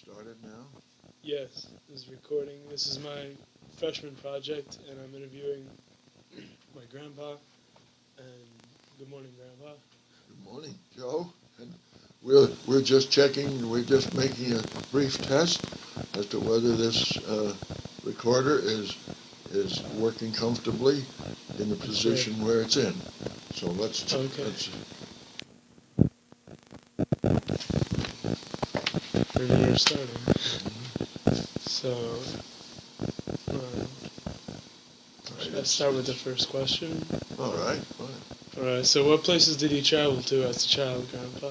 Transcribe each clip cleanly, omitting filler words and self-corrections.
Started now? Yes, this is recording. This is my freshman project, and I'm interviewing my grandpa. And good morning, Grandpa. Good morning, Joe. And we're just checking. We're just making a brief test as to whether this recorder is working comfortably in the position where it's in. So Okay. let's. And we're starting. So, should I start with the first question? All right, fine. All right. So, what places did you travel to as a child, Grandpa?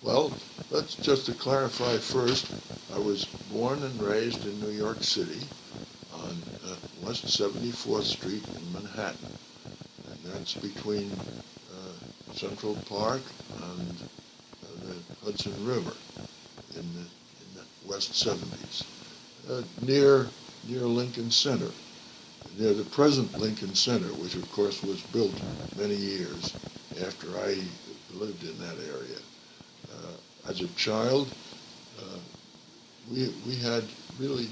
Well, let's just to clarify first. I was born and raised in New York City on West 74th Street in Manhattan, and that's between Central Park and the Hudson River in the West 70s, near Lincoln Center, near the present Lincoln Center, which of course was built many years after I lived in that area. As a child, we had really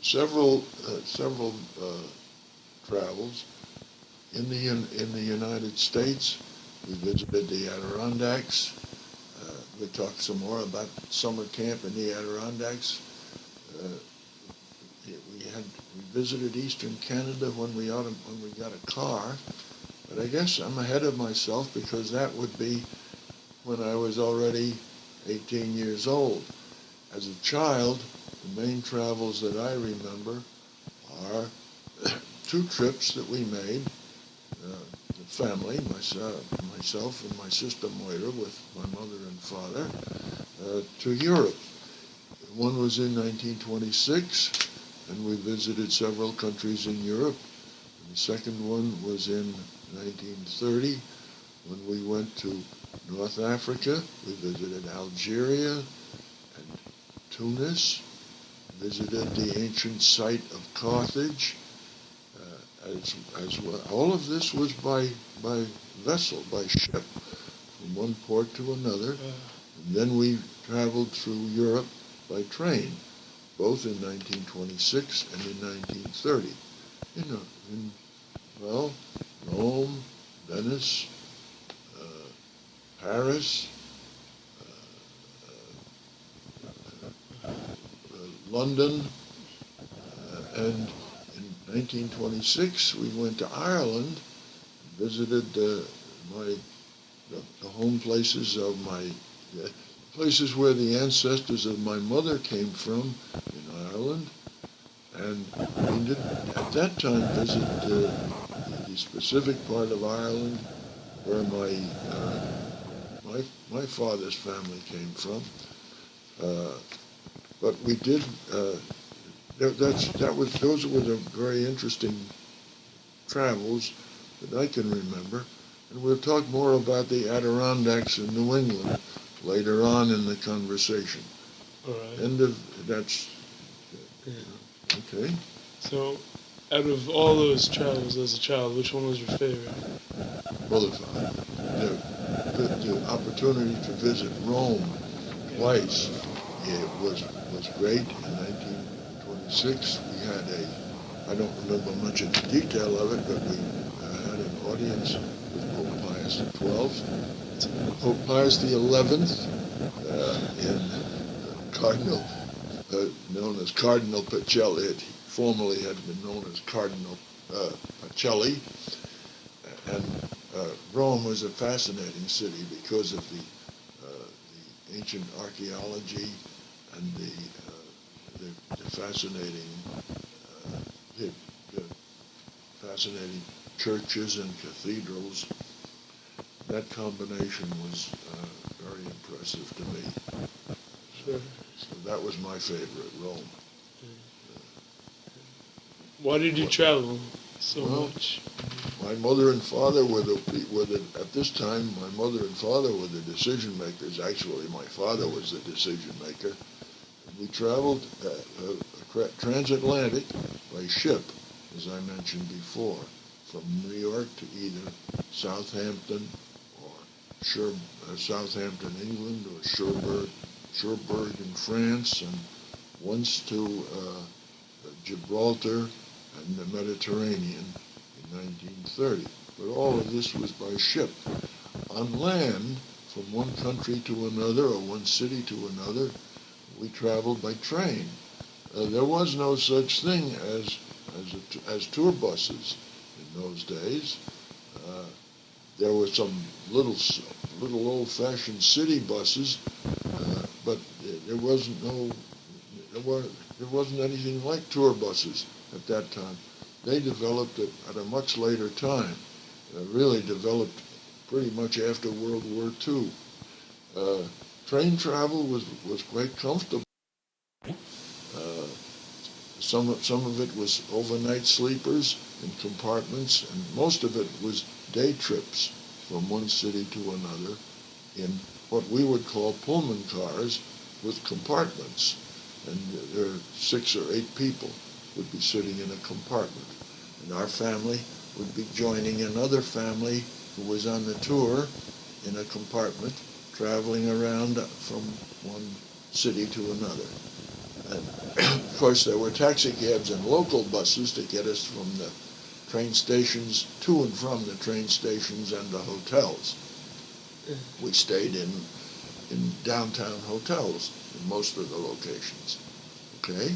several travels in the United States. We visited the Adirondacks. We'll talk some more about summer camp in the Adirondacks. Uh, we visited Eastern Canada when we got a car, but I guess I'm ahead of myself because that would be when I was already 18 years old. As a child, the main travels that I remember are two trips that we made, the family, myself and my sister Moira with my mother and father, to Europe. One was in 1926, and we visited several countries in Europe. And the second one was in 1930, when we went to North Africa. We visited Algeria and Tunis, visited the ancient site of Carthage, as well. All of this was by vessel, by ship, from one port to another. And then we traveled through Europe by train, both in 1926 and in 1930. In Rome, Venice, Paris, London, and in 1926 we went to Ireland, visited the home places of places where the ancestors of my mother came from in Ireland, and we did at that time visit the specific part of Ireland where my father's family came from. But we did. Those were the very interesting travels that I can remember, and we'll talk more about the Adirondacks in New England later on in the conversation. All right. That's okay. So, out of all those travels as a child, which one was your favorite? Well, the opportunity to visit Rome twice, was great. In 1926, we had I don't remember much of the detail of it, but we had an audience with Pope Pius XII. Pope Pius XI, in Cardinal, known as Cardinal Pacelli. It formerly had been known as Cardinal Pacelli. And Rome was a fascinating city because of the ancient archaeology and the fascinating fascinating churches and cathedrals. That combination was very impressive to me. Sure. So that was my favorite, Rome. Why did you travel so much? My mother and father were at this time. My mother and father were the decision makers. Actually, my father was the decision maker. We traveled transatlantic by ship, as I mentioned before, from New York to either Southampton or Southampton, England, or Cherbourg in France, and once to Gibraltar and the Mediterranean in 1930. But all of this was by ship. On land, from one country to another or one city to another, we traveled by train. There was no such thing as tour buses in those days. There were some little old-fashioned city buses, but there wasn't anything like tour buses at that time. They developed it at a much later time. Really developed pretty much after World War II. Train travel was quite comfortable. Uh, some of it was overnight sleepers in compartments, and most of it was day trips from one city to another in what we would call Pullman cars with compartments. And there are 6 or 8 people would be sitting in a compartment. And our family would be joining another family who was on the tour in a compartment, traveling around from one city to another. And of course, there were taxi cabs and local buses to get us from the train stations to and from the train stations and the hotels. We stayed in downtown hotels in most of the locations. Okay?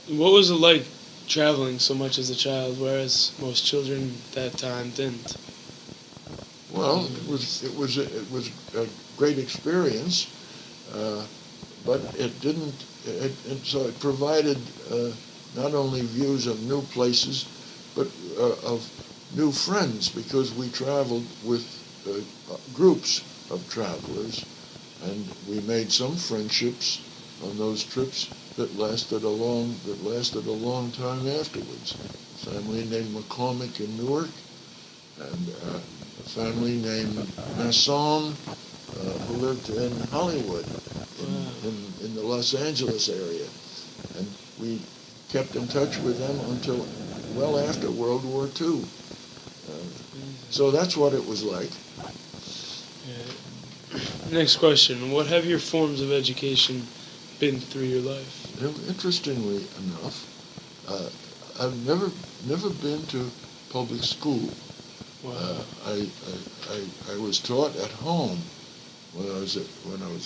What was it like traveling so much as a child, whereas most children at that time didn't? Well, it was a great experience, but it didn't. So it provided not only views of new places, but of new friends, because we traveled with groups of travelers, and we made some friendships on those trips that lasted a long time afterwards. A family named McCormick in Newark, and a family named Masson who lived in Hollywood, in the Los Angeles area, and we kept in touch with them until well after World War II. So that's what it was like. Next question. What have your forms of education been through your life? Interestingly enough, I've never been to public school. Wow. I was taught at home when I was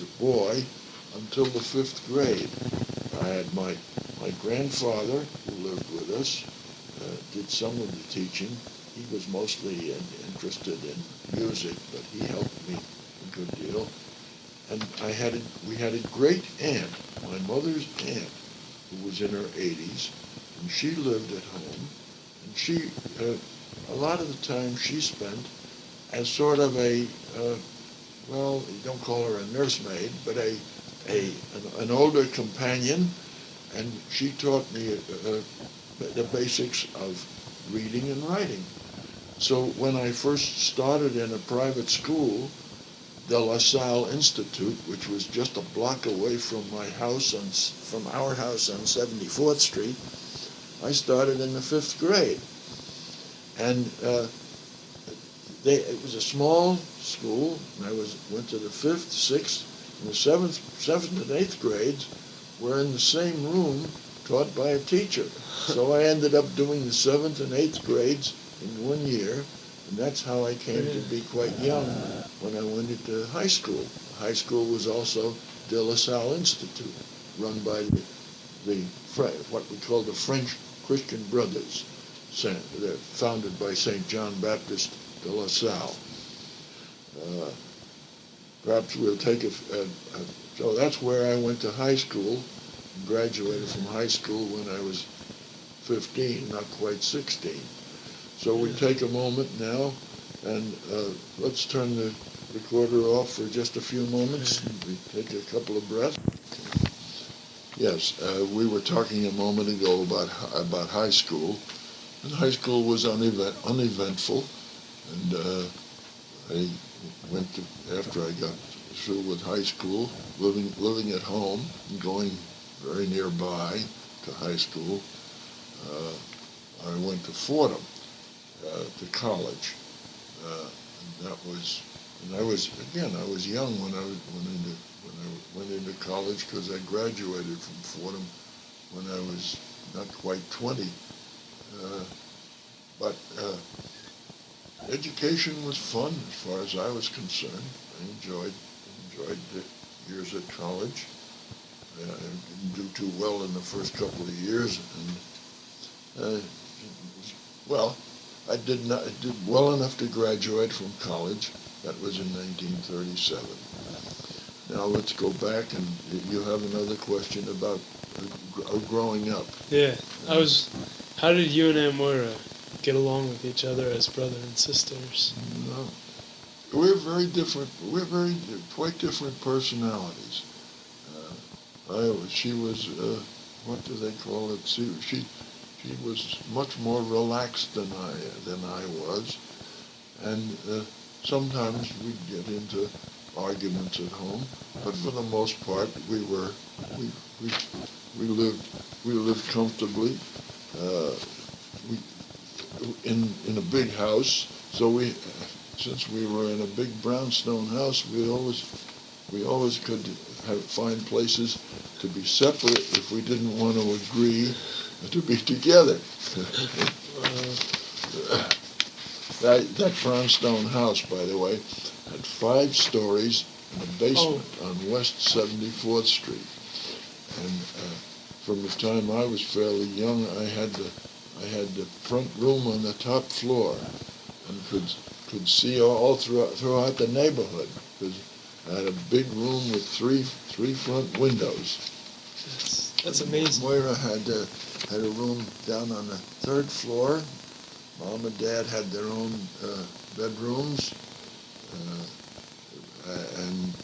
a boy until the 5th grade. I had my grandfather who lived with us, did some of the teaching. He was mostly interested in music, but he helped me a good deal. And we had a great aunt, my mother's aunt, who was in her 80s, and she lived at home. And she, a lot of the time she spent as sort of well, you don't call her a nursemaid, but an older companion, and she taught me the basics of reading and writing. So when I first started in a private school, the La Salle Institute, which was just a block away from our house on 74th Street, I started in the 5th grade. And it was a small school, and I went to the 5th, 6th, and the 7th and 8th grades were in the same room taught by a teacher. So I ended up doing the 7th and 8th grades in 1 year, and that's how I came to be quite young when I went into high school. High school was also De La Salle Institute, run by what we call the French Christian Brothers. They're founded by St. John Baptist de La Salle. Perhaps we'll take so that's where I went to high school, graduated from high school when I was 15, not quite 16. So we take a moment now, and let's turn the recorder off for just a few moments. We take a couple of breaths. Yes, we were talking a moment ago about high school. And high school was uneventful, and I went to, after I got through with high school, living at home and going very nearby to high school. I went to Fordham to college, and I was young when I went into college because I graduated from Fordham when I was not quite 20. But education was fun as far as I was concerned. I enjoyed the years at college. I didn't do too well in the first couple of years, and well, I did well enough to graduate from college. That was in 1937. Now let's go back, and you have another question about growing up. Yeah, how did you and Aunt Moira get along with each other as brother and sisters? No, we're very different. We're quite different personalities. She was, what do they call it? She was much more relaxed than I was, and sometimes we'd get into arguments at home, but for the most part we lived comfortably. We in a big house, so since we were in a big brownstone house, we always could find places to be separate if we didn't want to agree to be together. That brownstone house, by the way, had 5 stories and a basement on West 74th Street. And from the time I was fairly young, I had the front room on the top floor and could see all throughout the neighborhood, because I had a big room with three front windows. That's amazing. Moira had a room down on the 3rd floor. Mom and Dad had their own bedrooms, and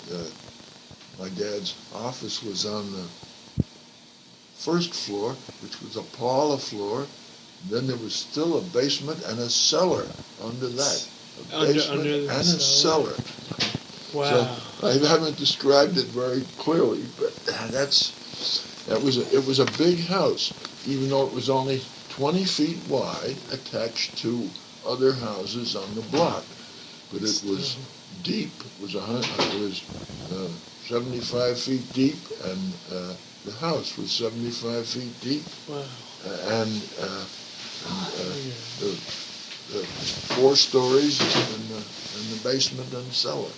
my dad's office was on the 1st floor, which was a parlor floor. Then there was still a basement and a cellar under that. A basement and a cellar. Wow. So I haven't described it very clearly, but it was a big house, even though it was only 20 feet wide, attached to other houses on the block. But it was deep. It was 75 feet deep, and the house was 75 feet deep. Wow. And the 4 stories and the basement and cellar.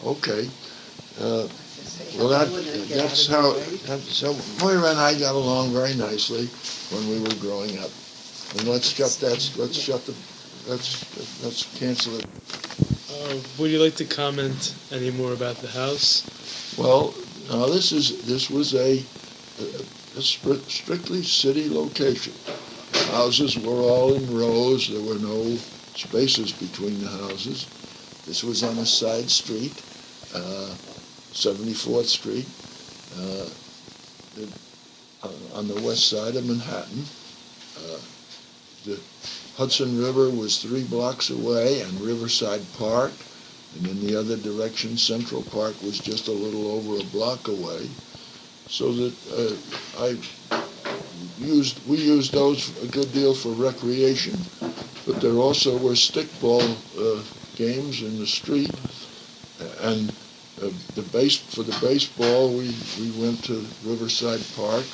Okay. Well, that's how Moira and I got along very nicely when we were growing up. And let's cancel it. Would you like to comment any more about the house? Well, now this was a strictly city location. Houses were all in rows. There were no spaces between the houses. This was on a side street, 74th Street, on the west side of Manhattan. The Hudson River was 3 blocks away, and Riverside Park, and in the other direction, Central Park was just a little over a block away. So that we used those a good deal for recreation, but there also were stickball games in the street, and for the baseball we went to Riverside Park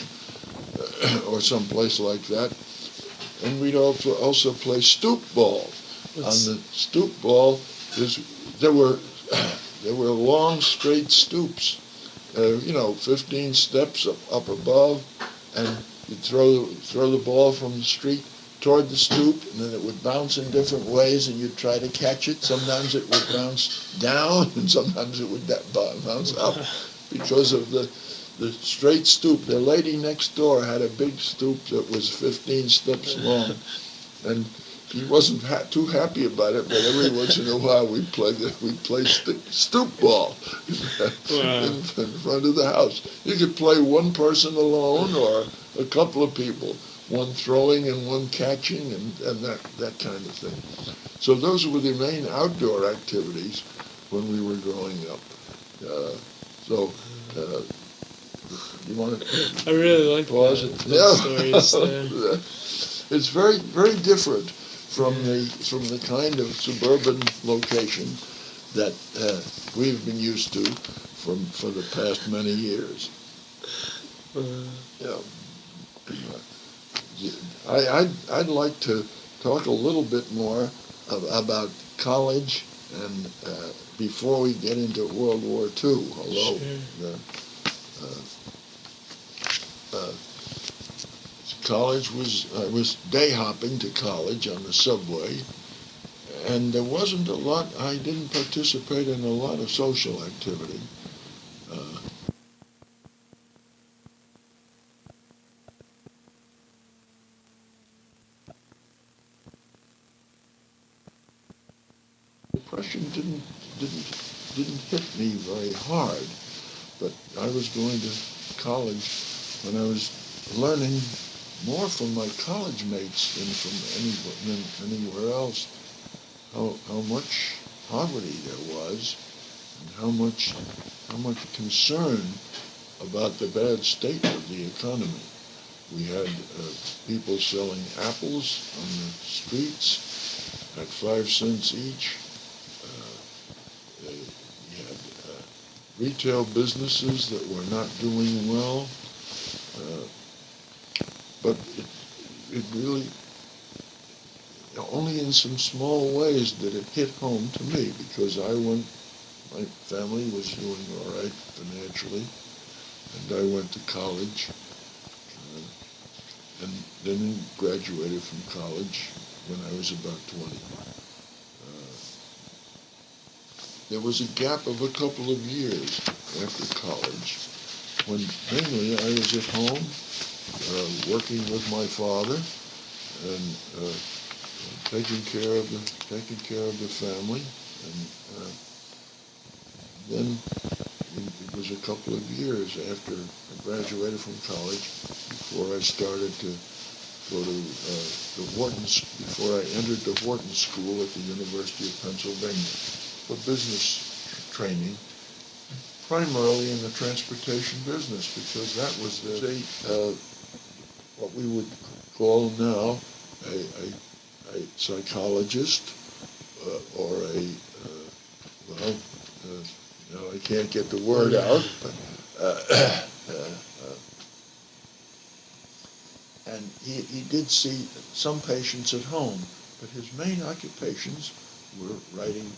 or someplace like that, and we'd also play stoop ball. On the stoop ball, there were long straight stoops, 15 steps up above, and you'd throw the ball from the street toward the stoop, and then it would bounce in different ways, and you'd try to catch it. Sometimes it would bounce down, and sometimes it would bounce up because of the straight stoop. The lady next door had a big stoop that was 15 steps long, and she wasn't too happy about it, but every once in a while we'd play stoop ball in front of the house. You could play one person alone or a couple of people, one throwing and one catching, and that kind of thing. So those were the main outdoor activities when we were growing up. You want to? I really like pause those stories. It's very, very different from the kind of suburban location that we've been used to for the past many years. Yeah. I'd like to talk a little bit more about college and before we get into World War II, although Sure. College I was day hopping to college on the subway, and there wasn't a lot. I didn't participate in a lot of social activity. Uh, Depression didn't hit me very hard, but I was going to college when I was learning more from my college mates than anywhere else. How much poverty there was, and how much concern about the bad state of the economy. We had people selling apples on the streets at 5 cents each. We had retail businesses that were not doing well, but it really only in some small ways did it hit home to me because my family was doing all right financially, and I went to college, and then graduated from college when I was about 20. There was a gap of a couple of years after college when mainly I was at home working with my father and taking care of the family, and then it was a couple of years after I graduated from college before I started to go to before I entered the Wharton School at the University of Pennsylvania for business training, primarily in the transportation business, because that was what we would call now a psychologist or now I can't get the word out, but and he did see some patients at home, but his main occupations were writing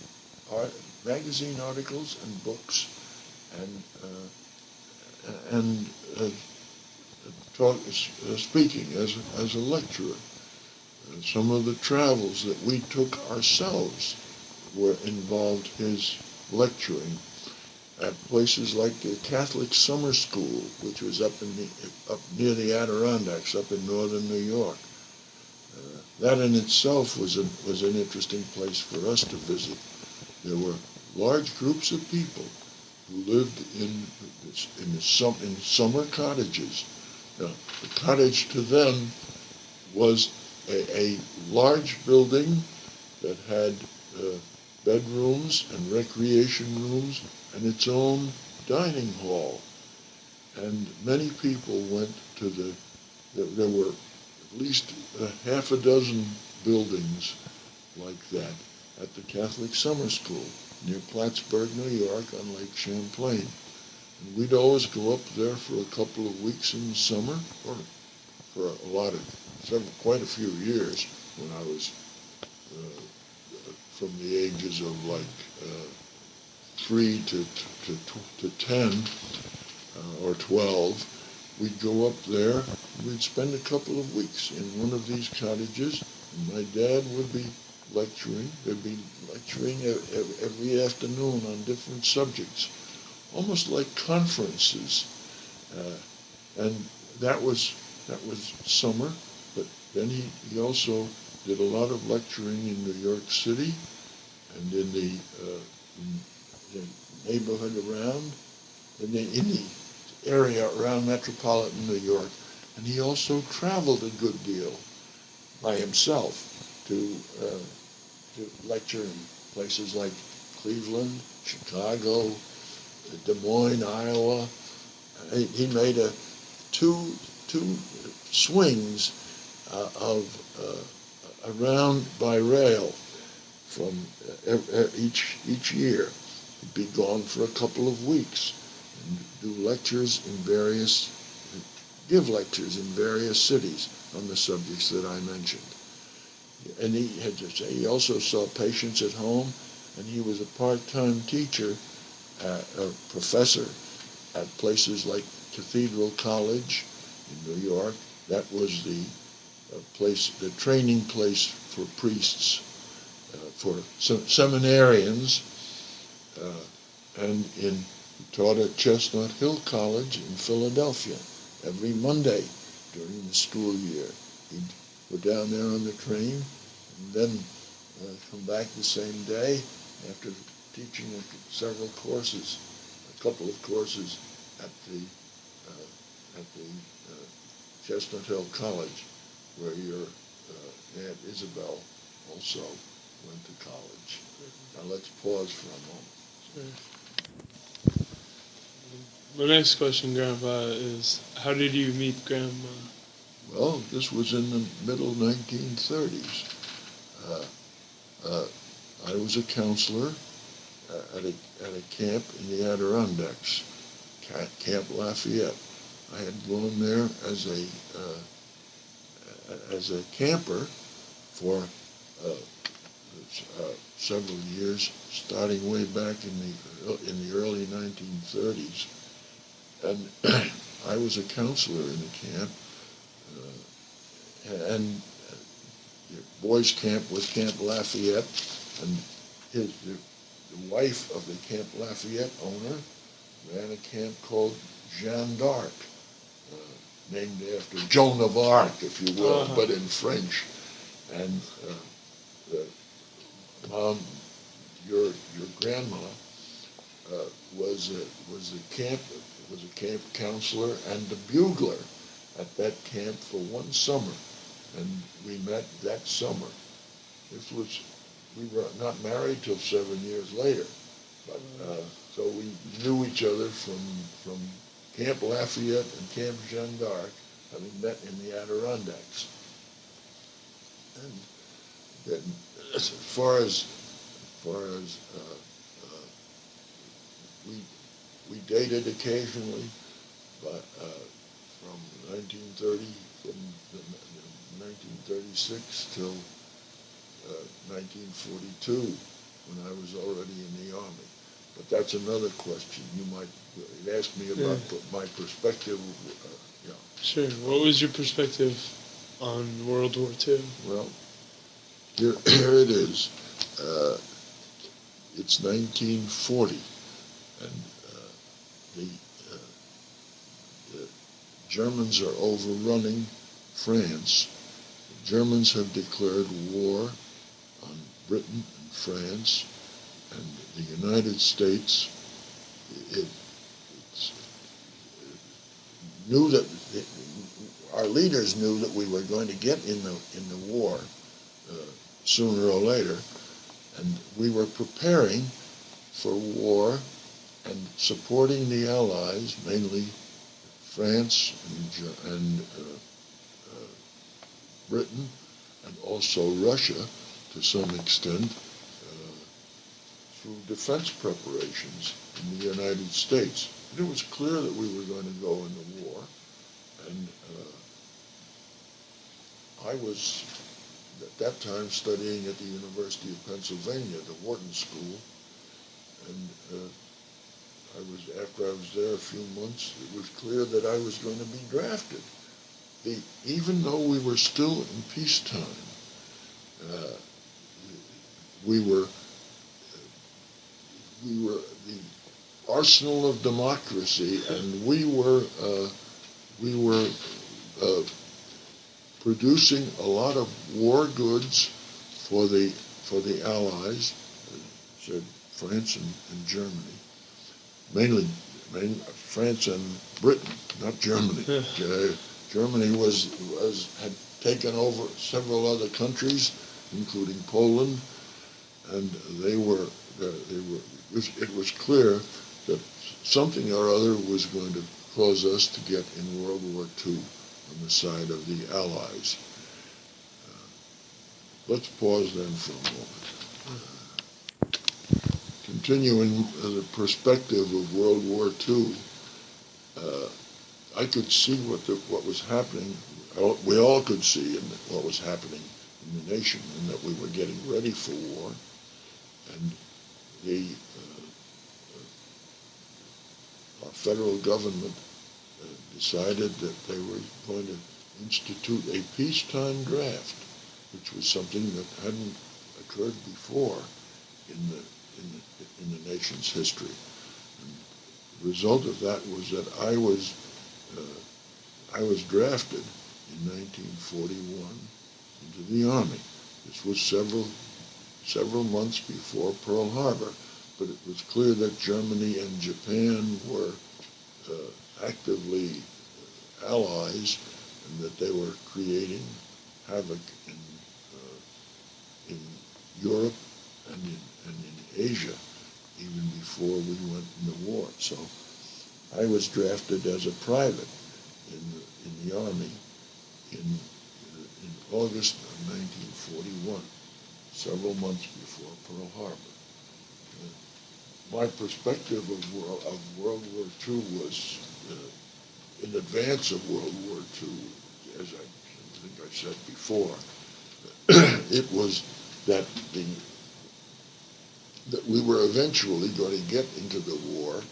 magazine articles and books, and speaking as a lecturer. Some of the travels that we took ourselves involved his lecturing at places like the Catholic Summer School, which was up near the Adirondacks, up in northern New York. That in itself was an interesting place for us to visit. There were large groups of people who lived in summer cottages. The cottage to them was a large building that had bedrooms and recreation rooms and its own dining hall. And many people went to there were at least half a dozen buildings like that at the Catholic Summer School near Plattsburgh, New York on Lake Champlain. And we'd always go up there for a couple of weeks in the summer, or for quite a few years when I was from the ages of like 3 to 10 or 12. We'd go up there, we'd spend a couple of weeks in one of these cottages, and my dad would be lecturing. There'd be lecturing every afternoon on different subjects, almost like conferences. And that was summer, but then he also did a lot of lecturing in New York City and in the neighborhood around, in the area around metropolitan New York. And he also traveled a good deal by himself to lecture in places like Cleveland, Chicago, Des Moines, Iowa. He made two swings around by rail from each year. He'd be gone for a couple of weeks and give lectures in various cities on the subjects that I mentioned. And he had to say he also saw patients at home, and he was a part-time teacher, a professor at places like Cathedral College in New York. That was the training place for priests, for seminarians, and he taught at Chestnut Hill College in Philadelphia every Monday during the school year. He'd go down there on the train and then come back the same day after teaching several courses, a couple of courses at the Chestnut Hill College, where your Aunt Isabel also went to college. Now let's pause for a moment. Sure. My next question, Grandpa, is how did you meet Grandma? Well, this was in the middle 1930s. I was a counselor at a camp in the Adirondacks, Camp Lafayette. I had gone there as a camper for several years, starting way back in the early 1930s, and I was a counselor in the camp, and the boys' camp was Camp Lafayette, and the wife of the Camp Lafayette owner ran a camp called Jeanne d'Arc, named after Joan of Arc, if you will, but in French. And Mom, your grandma was a camp counselor and the bugler at that camp for one summer, and we met that summer. We were not married till 7 years later, but so we knew each other from Camp Lafayette and Camp Jeanne d'Arc, having met in the Adirondacks. And then, as far as we dated occasionally, but from 1936 till 1942, when I was already in the Army. But that's another question. You might ask me about my perspective. Sure. What was your perspective on World War II? Well, here it is. It's 1940, and the Germans are overrunning France. The Germans have declared war on Britain and France, and the United States knew that our leaders knew that we were going to get in the war sooner or later, and we were preparing for war and supporting the Allies, mainly France and Britain, and also Russia to some extent, through defense preparations in the United States. And it was clear that we were going to go into war, and I was at that time studying at the University of Pennsylvania, the Wharton School, and after I was there a few months, it was clear that I was going to be drafted. Even though we were still in peacetime, we were the arsenal of democracy, and we were producing a lot of war goods for the Allies, said France and Germany, mainly France and Britain, not Germany. Germany had taken over several other countries, including Poland, and it was clear that something or other was going to cause us to get in World War II on the side of the Allies. Let's pause then for a moment. Continuing the perspective of World War II, uh, I could see what was happening. We all could see what was happening in the nation, and that we were getting ready for war. And the our federal government decided that they were going to institute a peacetime draft, which was something that hadn't occurred before in the nation's history. And the result of that was that I was drafted in 1941 into the Army. This was several months before Pearl Harbor, but it was clear that Germany and Japan were actively allies, and that they were creating havoc in Europe and in Asia even before we went into war. So I was drafted as a private in the Army in August of 1941, several months before Pearl Harbor. My perspective of World War II was in advance of World War II, as I think I said before. It was that that we were eventually going to get into the war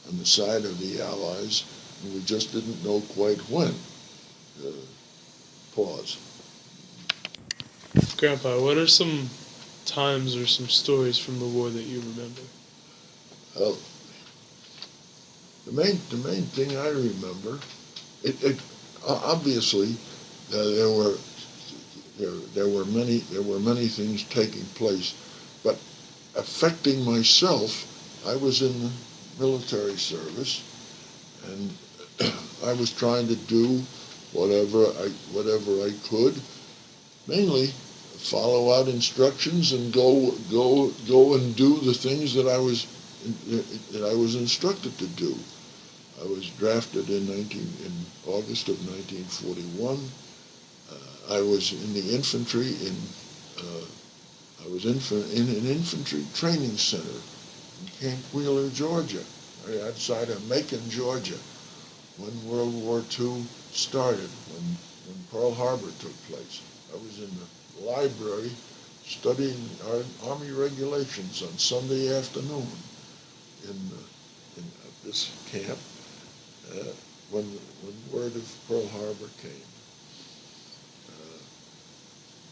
on the side of the Allies, and we just didn't know quite when. Pause. Grandpa, what are some times or some stories from the war that you remember? Uh, the main thing I remember, obviously there were many things taking place, but affecting myself, I was in the military service, and I was trying to do whatever I could, mainly follow out instructions and go and do the things that I was instructed to do. I was drafted in August of 1941. I was in the infantry I was in an infantry training center in Camp Wheeler, Georgia, right outside of Macon, Georgia, when World War II started, when Pearl Harbor took place. I was in the library studying Army regulations on Sunday afternoon at this camp when word of Pearl Harbor came.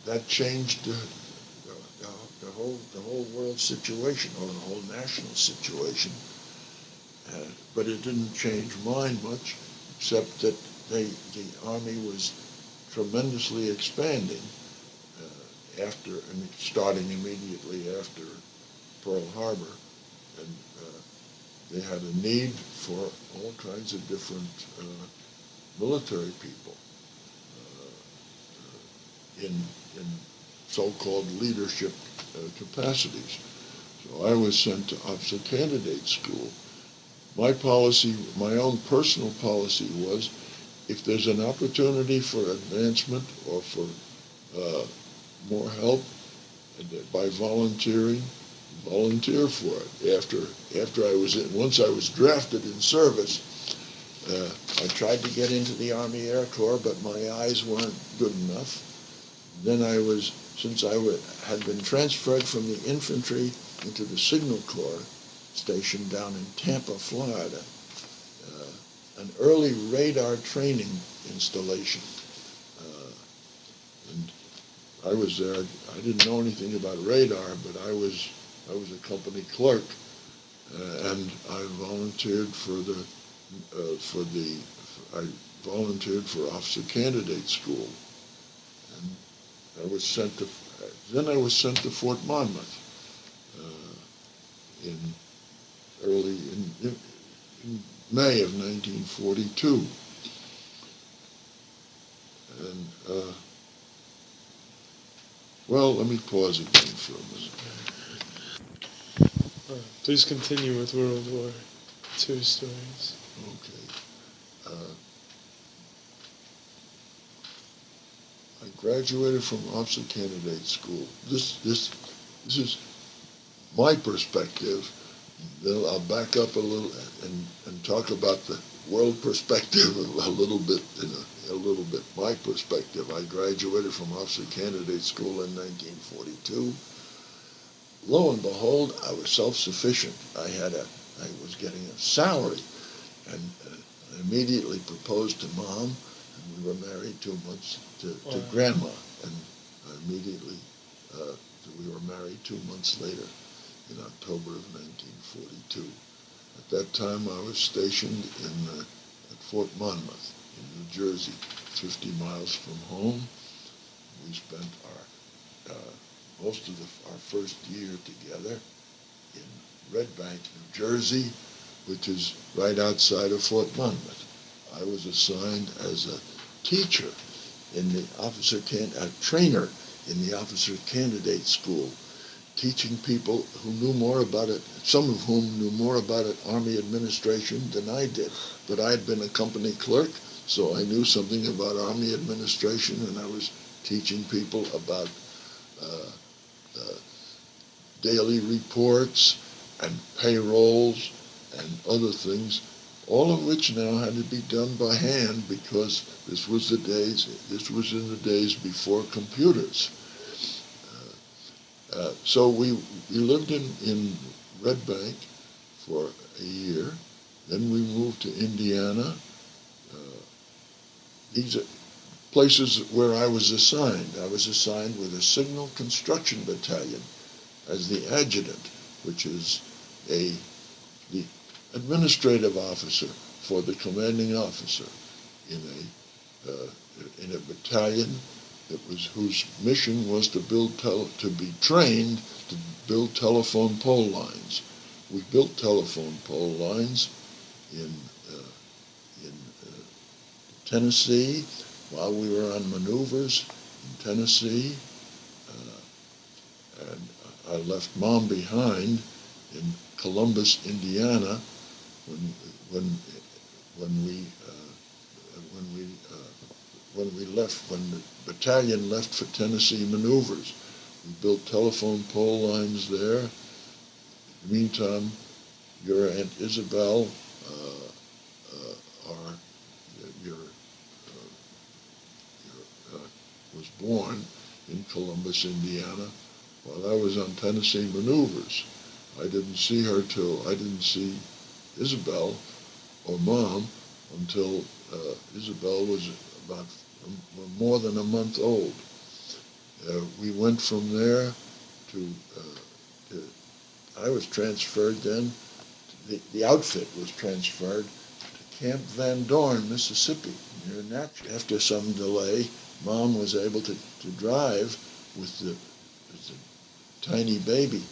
That changed the whole world situation, or the whole national situation. But it didn't change mine much, except that the Army was tremendously expanding starting immediately after Pearl Harbor, and they had a need for all kinds of different military people in so-called leadership capacities. So I was sent to officer candidate school. My policy, my own personal policy, was if there's an opportunity for advancement or for more help by volunteering, volunteer for it. Once I was drafted in service, I tried to get into the Army Air Corps, but my eyes weren't good enough. Then since I had been transferred from the infantry into the Signal Corps station down in Tampa, Florida, an early radar training installation. And I was there. I didn't know anything about radar, but I was a company clerk, and I volunteered I volunteered for officer candidate school, and then I was sent to Fort Monmouth in May of 1942, and well, let me pause again for a minute. Please continue with World War II stories. Okay. I graduated from officer candidate school. This This is my perspective. Then I'll back up a little and talk about the world perspective a little bit. A little bit my perspective. I graduated from Officer Candidate School in 1942. Lo and behold, I was self-sufficient. I was getting a salary, and I immediately proposed to Mom, and we were married 2 months to Grandma, and immediately we were married 2 months later in October of 1942. At that time, I was stationed at Fort Monmouth in New Jersey, 50 miles from home. We spent most of our first year together in Red Bank, New Jersey, which is right outside of Fort Monmouth. I was assigned as a teacher in the trainer in the officer candidate school, teaching people who knew more about it, some of whom knew more about it, Army administration than I did. But I had been a company clerk, so I knew something about Army administration, and I was teaching people about daily reports and payrolls and other things, all of which now had to be done by hand because this was in the days before computers. So we lived in Red Bank for a year. Then we moved to Indiana. These are places where I was assigned. I was assigned with a Signal Construction Battalion as the adjutant, which is the administrative officer for the commanding officer in a battalion whose mission was to be trained to build telephone pole lines. We built telephone pole lines in Tennessee while we were on maneuvers in Tennessee, and I left Mom behind in Columbus, Indiana, when the battalion left for Tennessee maneuvers. We built telephone pole lines there. In the meantime, your Aunt Isabel, was born in Columbus, Indiana, while I was on Tennessee maneuvers. I didn't see Isabel or Mom until Isabel was about more than a month old. We went from there I was transferred then, the outfit was transferred to Camp Van Dorn, Mississippi, near Natchez. After some delay, Mom was able to drive with the tiny baby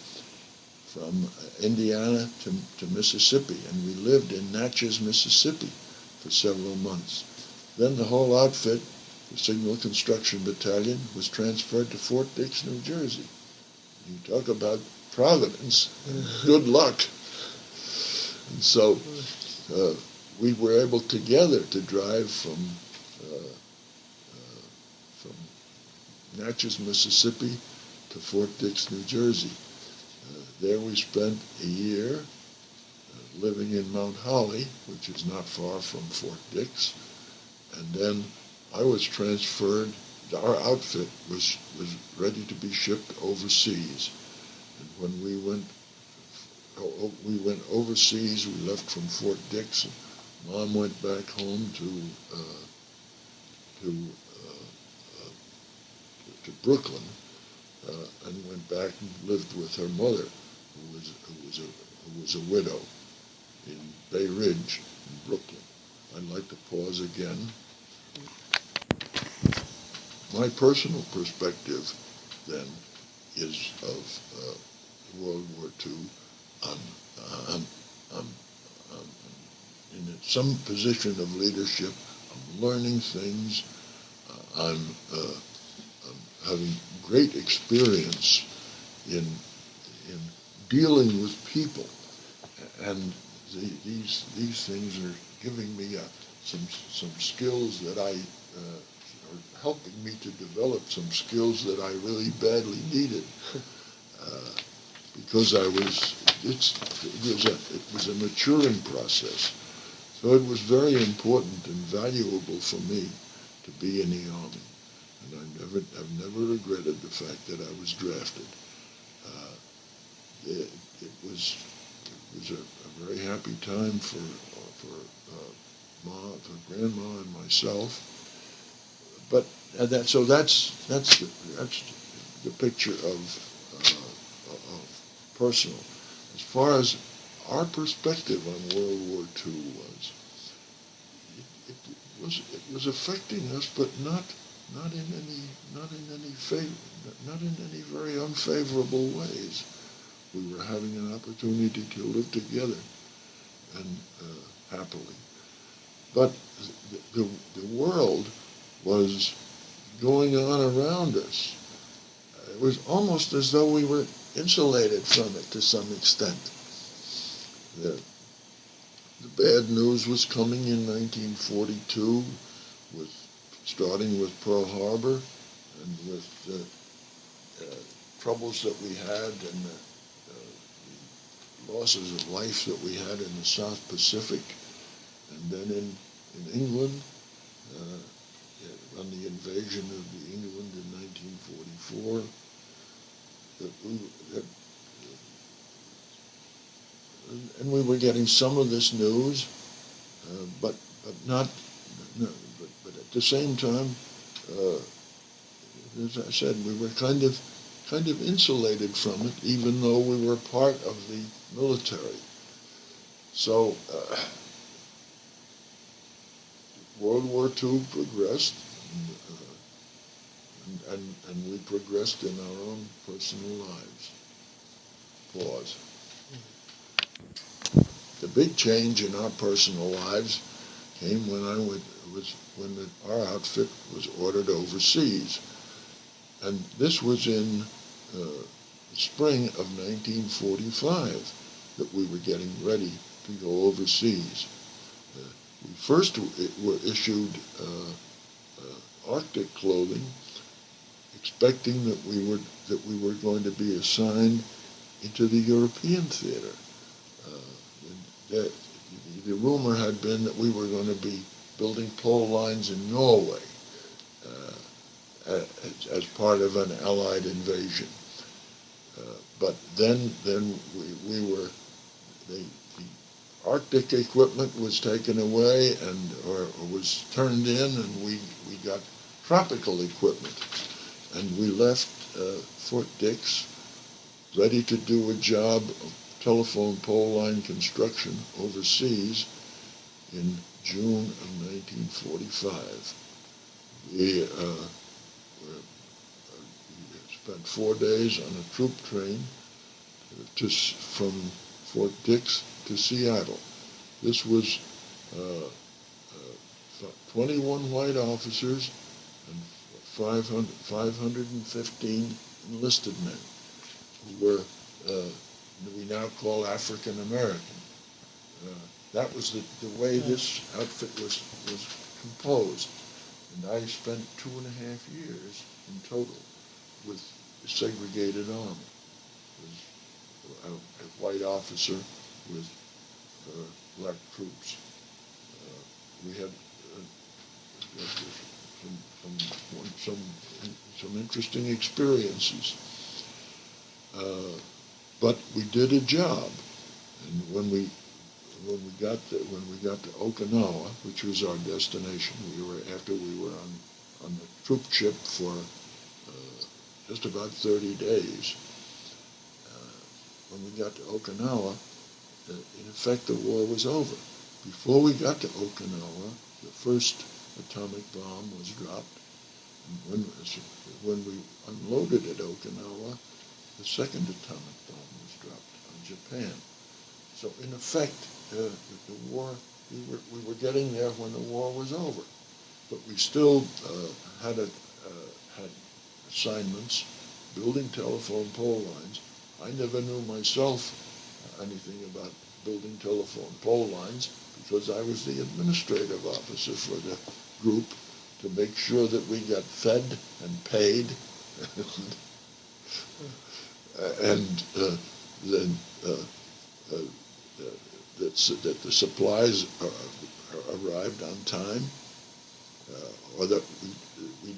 from Indiana to Mississippi, and we lived in Natchez, Mississippi for several months. Then the whole outfit, the Signal Construction Battalion, was transferred to Fort Dix, New Jersey. You talk about providence and good luck. And so we were able together to drive from Natchez, Mississippi to Fort Dix, New Jersey. There we spent a year living in Mount Holly, which is not far from Fort Dix. And then I was transferred. Our outfit was ready to be shipped overseas. And when we went overseas, we left from Fort Dix. And Mom went back home to Brooklyn, and went back and lived with her mother, who was a widow in Bay Ridge, in Brooklyn. I'd like to pause again. My personal perspective, then, is of World War II. I'm in some position of leadership. I'm learning things. I'm having great experience in dealing with people, and these things are giving me some skills that are helping me to develop some skills that I really badly needed. uh, because it was a maturing process. So it was very important and valuable for me to be in the Army. And I've never regretted the fact that I was drafted. Uh, it was a very happy time for Grandma and myself. But that's the picture of personal. As far as our perspective on World War II it was affecting us, but not in any very unfavorable ways. We were having an opportunity to live together and happily. But the world was going on around us. It was almost as though we were insulated from it to some extent. The bad news was coming in 1942, starting with Pearl Harbor and with the troubles that we had and the losses of life that we had in the South Pacific, and then in England, on the invasion of England in 1944, and we were getting some of this news, but not. No, but at the same time, as I said, we were kind of insulated from it, even though we were part of the military. So World War II progressed, and we progressed in our own personal lives. Pause. The big change in our personal lives came when our outfit was ordered overseas, and this was in spring of 1945 that we were getting ready to go overseas. We first were issued Arctic clothing, expecting that we were going to be assigned into the European theater. The rumor had been that we were going to be building pole lines in Norway as part of an Allied invasion. But then the Arctic equipment was taken away or was turned in, and we got tropical equipment, and we left Fort Dix ready to do a job of telephone pole line construction overseas in June of 1945. We spent 4 days on a troop train from Fort Dix to Seattle. This was 21 white officers and 515 enlisted men who were we now call African American. That was the way this outfit was composed, and I spent 2.5 years in total with the segregated army. A white officer with black troops. We had some interesting experiences, but we did a job. And when we got to Okinawa, which was our destination, after we were on the troop ship for just about 30 days. When we got to Okinawa, in effect, the war was over. Before we got to Okinawa, the first atomic bomb was dropped. And when we unloaded at Okinawa, the second atomic bomb was dropped on Japan. So in effect, the war, we were getting there when the war was over. But we still had assignments, building telephone pole lines. I never knew myself anything about building telephone pole lines because I was the administrative officer for the group to make sure that we got fed and paid and then uh, that the supplies arrived on time, or that we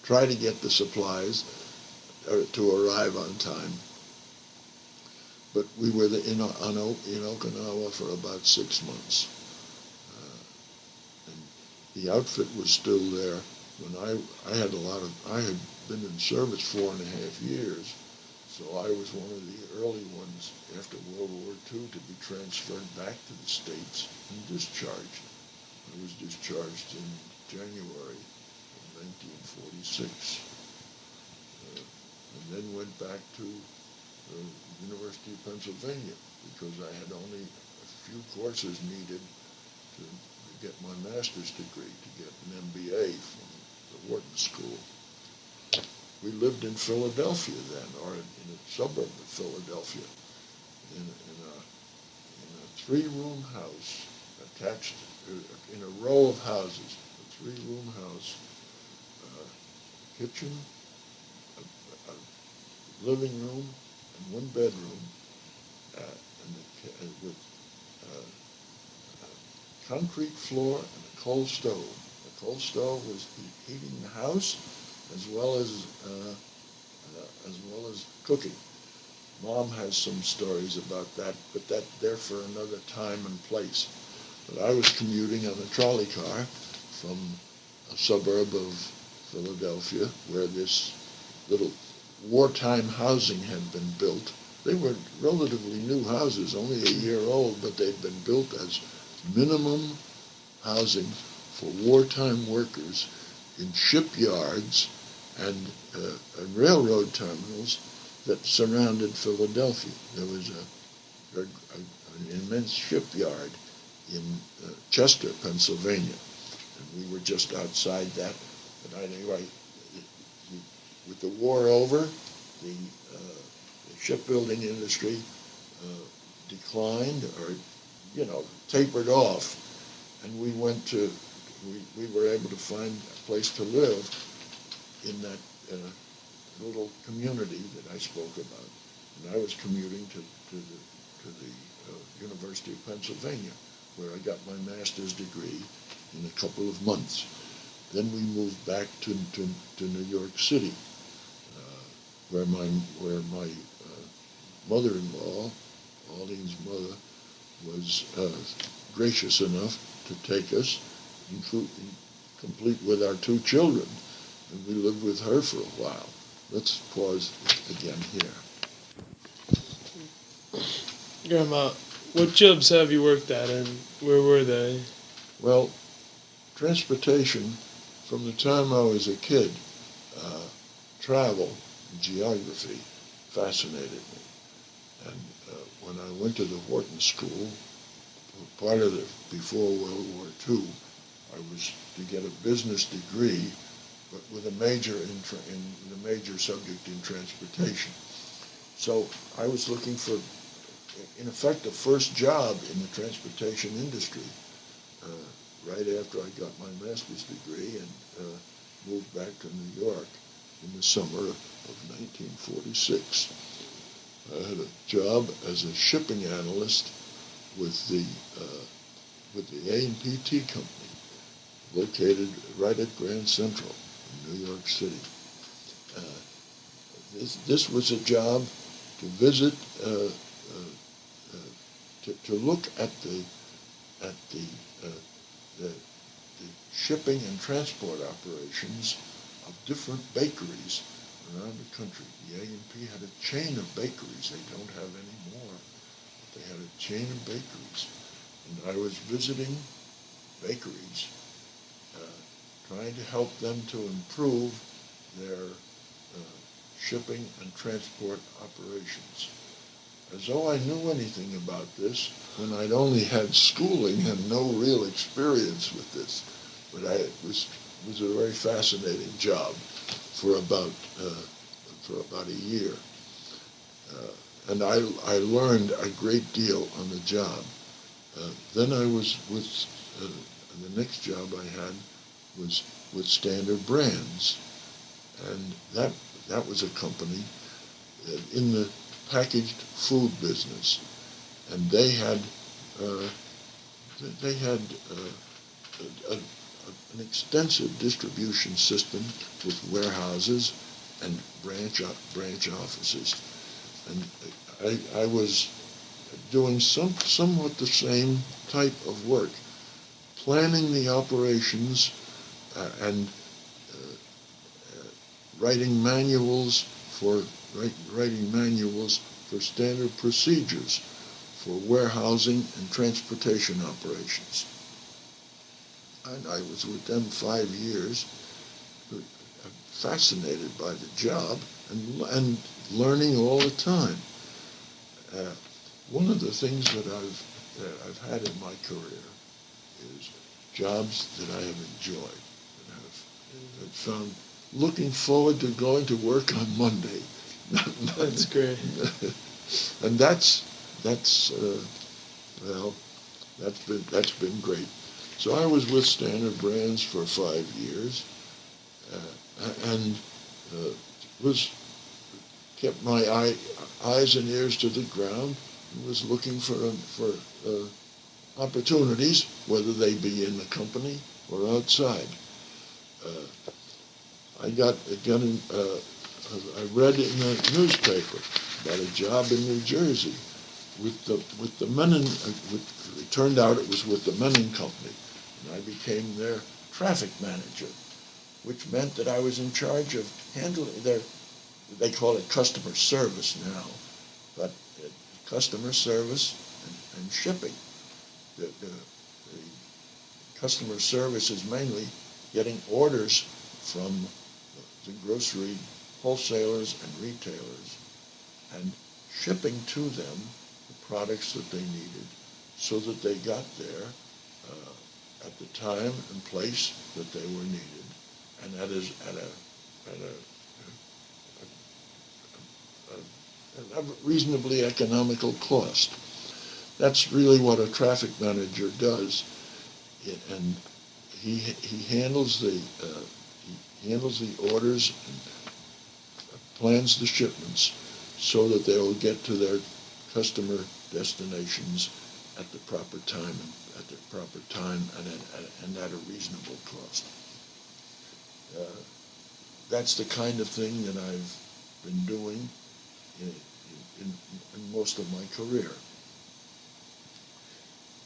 try to get the supplies to arrive on time. But we were in Okinawa for about 6 months. And the outfit was still there when I had I had been in service 4.5 years, so I was one of the early ones after World War II to be transferred back to the States and discharged. I was discharged in January of 1946, and then went back to the University of Pennsylvania because I had only a few courses needed to get my master's degree, to get an MBA from the Wharton School. We lived in Philadelphia then, or in a suburb of Philadelphia, in a three-room house attached in a row of houses, a three-room house, kitchen, a living room, and one bedroom, with a concrete floor and a coal stove. The coal stove was heating the house as well as cooking. Mom has some stories about that, but they're for another time and place. But I was commuting on a trolley car from a suburb of Philadelphia where this little wartime housing had been built. They were relatively new houses, only a year old, but they'd been built as minimum housing for wartime workers in shipyards and railroad terminals that surrounded Philadelphia. There was an immense shipyard in Chester, Pennsylvania, and we were just outside that. But anyway, with the war over, the shipbuilding industry declined, or tapered off, and we were able to find a place to live in that little community that I spoke about. And I was commuting to the University of Pennsylvania, where I got my master's degree in a couple of months. Then we moved back to New York City, where my mother-in-law, Pauline's mother, was gracious enough to take us, complete with our 2 children, and we lived with her for a while. Let's pause again here. Grandma, what jobs have you worked at, and where were they? Well, transportation, from the time I was a kid, travel, geography fascinated me. And when I went to the Wharton School, part of before World War II, I was to get a business degree, but with a major in the major subject in transportation. So I was looking for, in effect, a first job in the transportation industry right after I got my master's degree, and moved back to New York in the summer of 1946. I had a job as a shipping analyst with the A&P company, located right at Grand Central in New York City. This was a job to visit, to look at the shipping and transport operations of different bakeries around the country. The A&P had a chain of bakeries. They don't have any more. They had a chain of bakeries. And I was visiting bakeries, trying to help them to improve their shipping and transport operations. As though I knew anything about this when I'd only had schooling and no real experience with this. But it was a very fascinating job for about a year. And I learned a great deal on the job. Then I was the next job I had was with Standard Brands, and that was a company in the packaged food business, and they had uh, an extensive distribution system with warehouses and branch offices, and I was doing somewhat the same type of work, planning the operations and writing manuals for standard procedures for warehousing and transportation operations. And I was with them 5 years, fascinated by the job and learning all the time. One of the things that I've had in my career is jobs that I have enjoyed and have found looking forward to going to work on Monday. That's great. And that's well, that's been great. So I was with Standard Brands for 5 years, and was kept my eyes and ears to the ground, and was looking for opportunities, whether they be in the company or outside. I read in the newspaper about a job in New Jersey with the Menon. It turned out it was with the Menon Company, and I became their traffic manager, which meant that I was in charge of handling their. They call it customer service now, but customer service and shipping. The customer service is mainly getting orders from the grocery wholesalers and retailers and shipping to them the products that they needed so that they got there at the time and place that they were needed, and that is at a reasonably economical cost. That's really what a traffic manager does, and he handles the orders and plans the shipments so that they will get to their customer destinations at the proper time and at a reasonable cost. That's the kind of thing that I've been doing in most of my career.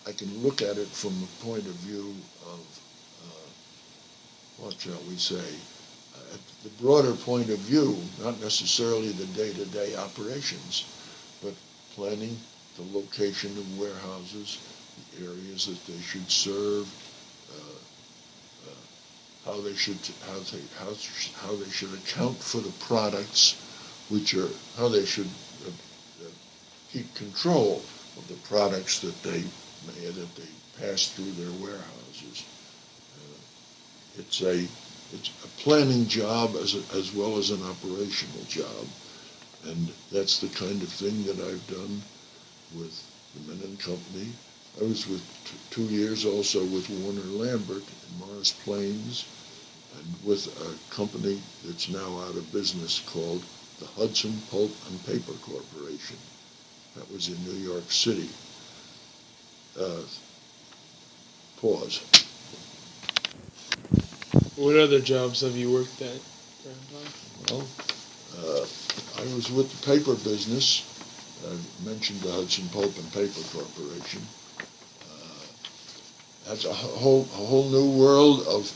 I can look at it from the point of view of, what shall we say, the broader point of view, not necessarily the day-to-day operations, but planning the location of warehouses, the areas that they should serve, how they should account for the products, how they should keep control of the products that they pass through their warehouses. It's a planning job as well as an operational job, and that's the kind of thing that I've done with the Menon Company. I was with 2 years also with Warner Lambert in Morris Plains, and with a company that's now out of business called the Hudson Pulp and Paper Corporation. That was in New York City. Pause. What other jobs have you worked at, Grandpa? Well, I was with the paper business. I mentioned the Hudson Pulp and Paper Corporation. That's a whole new world of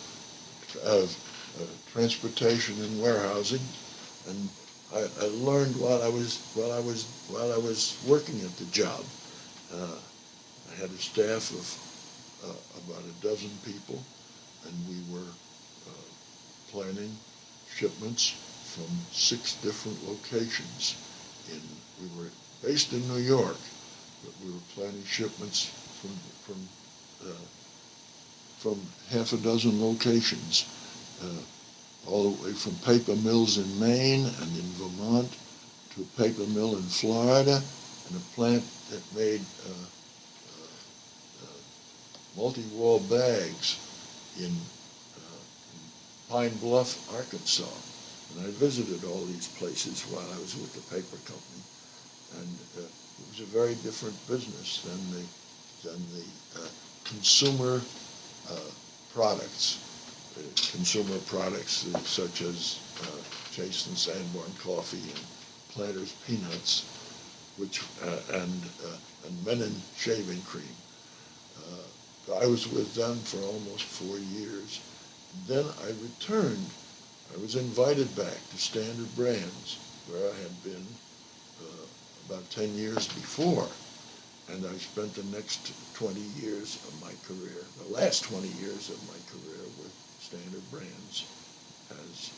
transportation and warehousing, and I learned while I was working at the job. I had a staff of about a dozen people, and we were planning shipments from 6 different locations. We were based in New York, but we were planning shipments from half a dozen locations, all the way from paper mills in Maine and in Vermont to a paper mill in Florida and a plant that made multi-wall bags in Pine Bluff, Arkansas. And I visited all these places while I was with the paper company. and it was a very different business than the consumer products. Consumer products such as Chase and Sanborn coffee and Planters peanuts, which and Menon shaving cream. I was with them for almost 4 years. Then I returned. I was invited back to Standard Brands, where I had been about 10 years before. And I spent the next 20 years of my career, the last 20 years of my career with Standard Brands as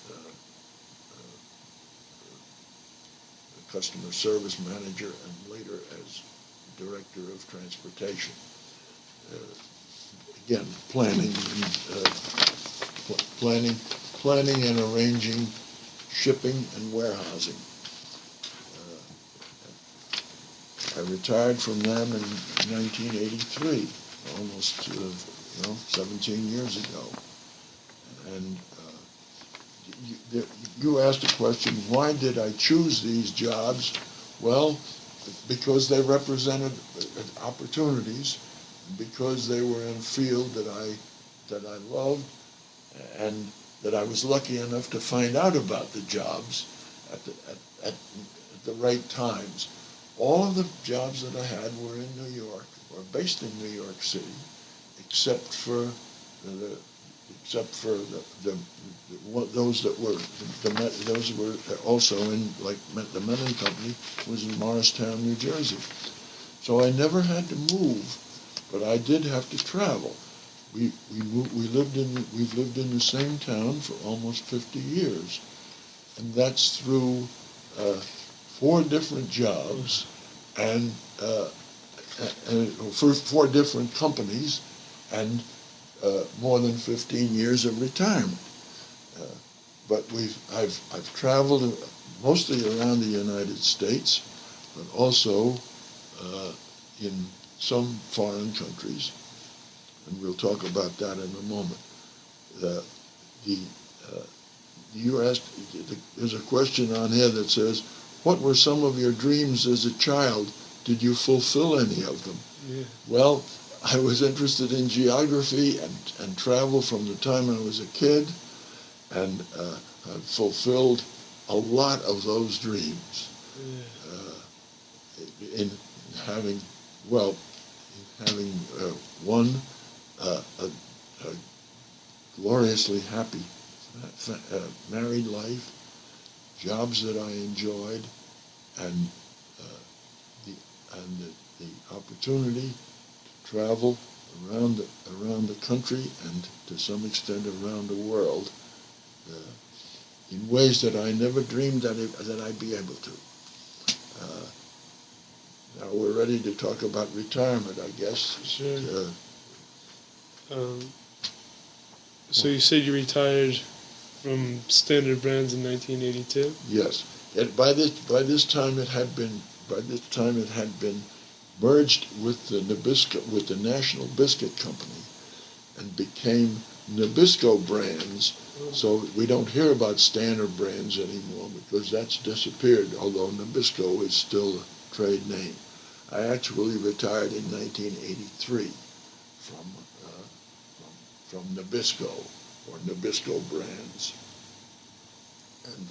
a customer service manager and later as director of transportation. Again, planning and arranging shipping and warehousing. I retired from them in 1983, almost 17 years ago. And you asked a question, why did I choose these jobs? Well, because they represented opportunities, because they were in a field that I loved, and that I was lucky enough to find out about the jobs at the right times. All of the jobs that I had were in New York, or based in New York City, except for those that were also in, like the Menon Company was in Morristown, New Jersey. So I never had to move, but I did have to travel. We've lived in the same town for almost 50 years, and that's through 4 different jobs and for 4 different companies and more than 15 years of retirement. But I've traveled mostly around the United States, but also in some foreign countries, and we'll talk about that in a moment. You asked, there's a question on here that says, what were some of your dreams as a child? Did you fulfill any of them? Yeah. Well, I was interested in geography and travel from the time I was a kid, and I fulfilled a lot of those dreams. Yeah. In having one a gloriously happy married life, jobs that I enjoyed, and the opportunity to travel around the country and to some extent around the world in ways that I never dreamed that I'd be able to. Now we're ready to talk about retirement, I guess. Sure. So you said you retired from Standard Brands in 1982? Yes. By this time it had been merged with the National Biscuit Company, and became Nabisco Brands. Oh. So we don't hear about Standard Brands anymore because that's disappeared. Although Nabisco is still a trade name. I actually retired in 1983 from Nabisco, or Nabisco Brands. And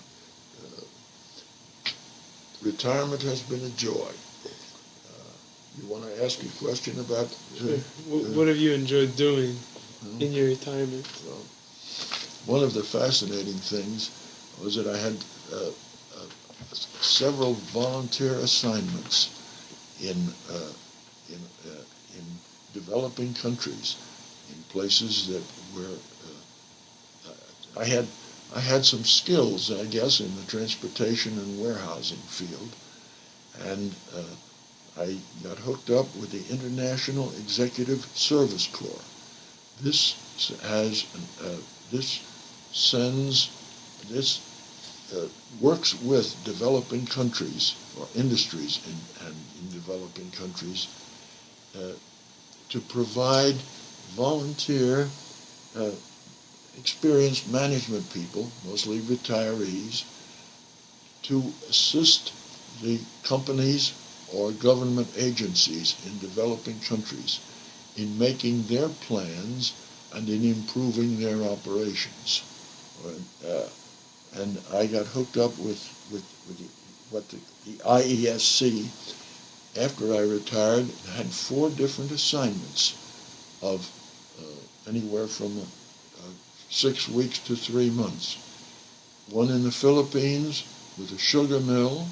retirement has been a joy. You want to ask a question about... what have you enjoyed doing in your retirement? Well, one of the fascinating things was that I had several volunteer assignments in developing countries, in places that were... I had some skills, I guess, in the transportation and warehousing field, and I got hooked up with the International Executive Service Corps. This works with developing countries, or industries in developing countries, to provide volunteer experienced management people, mostly retirees, to assist the companies or government agencies in developing countries in making their plans and in improving their operations. And I got hooked up with what the IESC, after I retired, had 4 different assignments of anywhere from 6 weeks to 3 months. One in the Philippines with a sugar mill,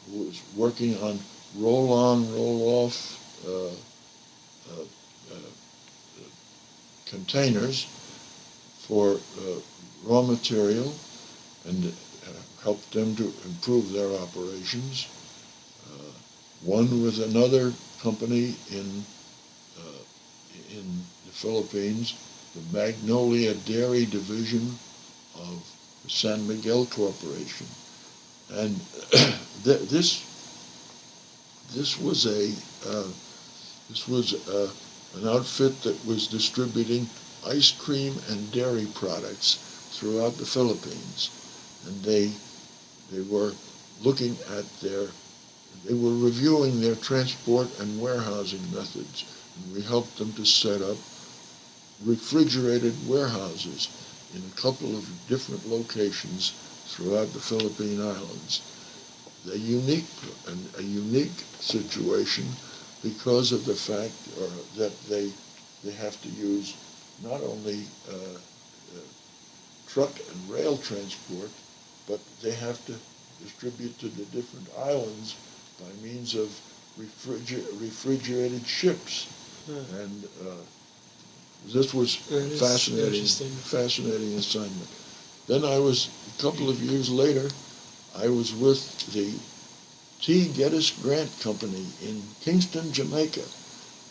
who was working on roll-on, roll-off containers for raw material, and helped them to improve their operations. One with another company in the Philippines, the Magnolia Dairy Division of the San Miguel Corporation, and this was an outfit that was distributing ice cream and dairy products throughout the Philippines, and they were looking at they were reviewing their transport and warehousing methods, and we helped them to set up refrigerated warehouses in a couple of different locations throughout the Philippine Islands. A unique situation because of the fact that they have to use not only truck and rail transport, but they have to distribute to the different islands by means of refrigerated ships. And this was fascinating assignment. Then a couple of years later, I was with the T. Geddes Grant Company in Kingston, Jamaica.